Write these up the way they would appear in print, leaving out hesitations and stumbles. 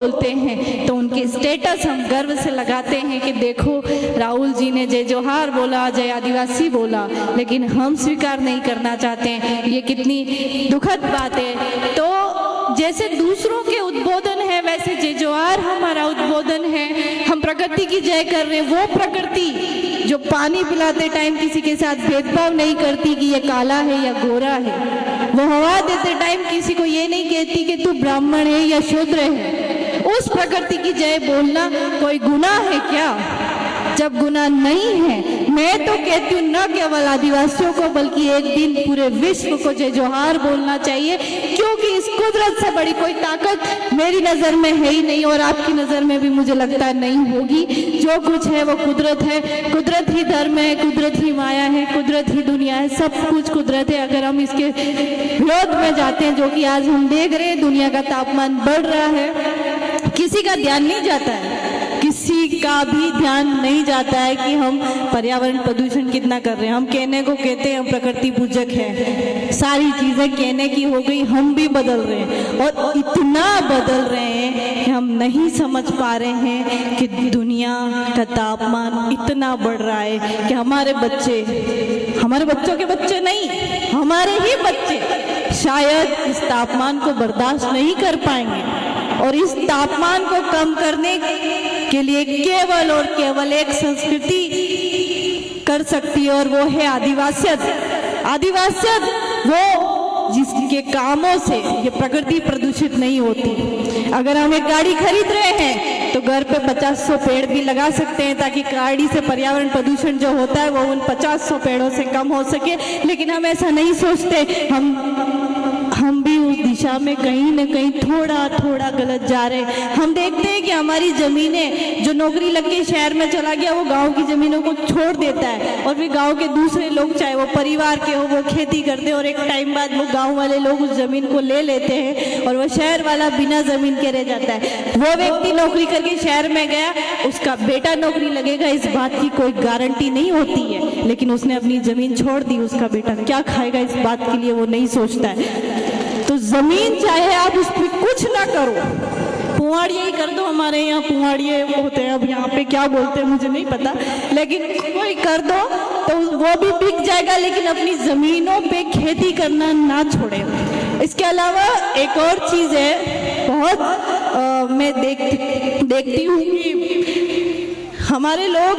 बोलते हैं तो उनके स्टेटस हम गर्व से लगाते हैं कि देखो राहुल जी ने जय जोहार बोला, जय आदिवासी बोला, लेकिन हम स्वीकार नहीं करना चाहते हैं। ये कितनी दुखद बात है। तो जैसे दूसरों के उद्बोधन है वैसे जय जोहार हमारा उद्बोधन है। हम प्रकृति की जय कर रहे हैं। वो प्रकृति जो पानी पिलाते टाइम किसी के साथ भेदभाव नहीं करती कि ये काला है या गोरा है, वो हवा देते टाइम किसी को ये नहीं कहती कि तू ब्राह्मण है या शूद्र है। उस प्रकृति की जय बोलना कोई गुनाह है क्या? जब गुनाह नहीं है, मैं तो कहती हूँ न केवल आदिवासियों को बल्कि एक दिन पूरे विश्व को जय जोहार बोलना चाहिए, क्योंकि इस कुदरत से बड़ी कोई ताकत मेरी नज़र में है ही नहीं और आपकी नज़र में भी मुझे लगता है नहीं होगी। जो कुछ है वो कुदरत है, कुदरत ही धर्म है, कुदरत ही माया है, कुदरत ही दुनिया है, सब कुछ कुदरत है। अगर हम इसके विरोध में जाते हैं, जो कि आज हम देख रहे हैं, दुनिया का तापमान बढ़ रहा है, किसी का ध्यान नहीं जाता है, किसी का भी ध्यान नहीं जाता है कि हम पर्यावरण प्रदूषण कितना कर रहे हैं। हम कहने को कहते हैं हम प्रकृति पूजक हैं, सारी चीजें कहने की हो गई, हम भी बदल रहे हैं और इतना बदल रहे हैं कि हम नहीं समझ पा रहे हैं कि दुनिया का तापमान इतना बढ़ रहा है कि हमारे बच्चों के बच्चे नहीं, हमारे ही बच्चे शायद इस तापमान को बर्दाश्त नहीं कर पाएंगे। और इस तापमान को कम करने के लिए केवल और केवल एक संस्कृति कर सकती है और वो है आदिवासियत। आदिवासियत वो जिसके कामों से ये प्रकृति प्रदूषित नहीं होती। अगर हम एक गाड़ी खरीद रहे हैं तो घर पे 50-100 पेड़ भी लगा सकते हैं ताकि गाड़ी से पर्यावरण प्रदूषण जो होता है वो उन 50-100 पेड़ों से कम हो सके, लेकिन हम ऐसा नहीं सोचते। हम भी उस दिशा में कहीं न कहीं थोड़ा थोड़ा गलत जा रहे हैं। हम देखते हैं कि हमारी ज़मीनें, जो नौकरी लग के शहर में चला गया वो गांव की ज़मीनों को छोड़ देता है और फिर गांव के दूसरे लोग, चाहे वो परिवार के हो, वो खेती करते हैं और एक टाइम बाद वो गांव वाले लोग उस ज़मीन को ले लेते हैं और वो शहर वाला बिना ज़मीन के रह जाता है। वो व्यक्ति नौकरी करके शहर में गया, उसका बेटा नौकरी लगेगा इस बात की कोई गारंटी नहीं होती है, लेकिन उसने अपनी ज़मीन छोड़ दी, उसका बेटा क्या खाएगा इस बात के लिए वो नहीं सोचता है। तो जमीन चाहे आप उस पर कुछ ना करो, पुआड़िया ही कर दो, हमारे यहाँ पुआड़िए होते हैं, अब यहाँ पे क्या बोलते हैं मुझे नहीं पता, लेकिन कोई कर दो तो वो भी बिक जाएगा, लेकिन अपनी जमीनों पे खेती करना ना छोड़े। इसके अलावा एक और चीज़ है, बहुत मैं देखती हूँ कि हमारे लोग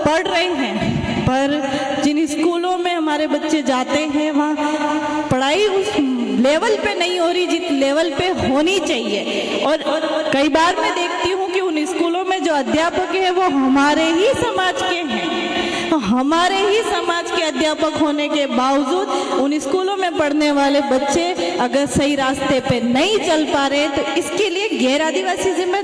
पढ़ रहे हैं पर जिन स्कूलों में हमारे बच्चे जाते हैं वहाँ पढ़ाई उस लेवल पे नहीं हो रही जिस लेवल पे होनी चाहिए। और कई बार मैं देखती हूँ कि उन स्कूलों में जो अध्यापक हैं वो हमारे ही समाज के हैं। तो हमारे ही समाज के अध्यापक होने के बावजूद उन स्कूलों में पढ़ने वाले बच्चे अगर सही रास्ते पे नहीं चल पा रहे तो इसके लिए गैर आदिवासी जिम्मेदार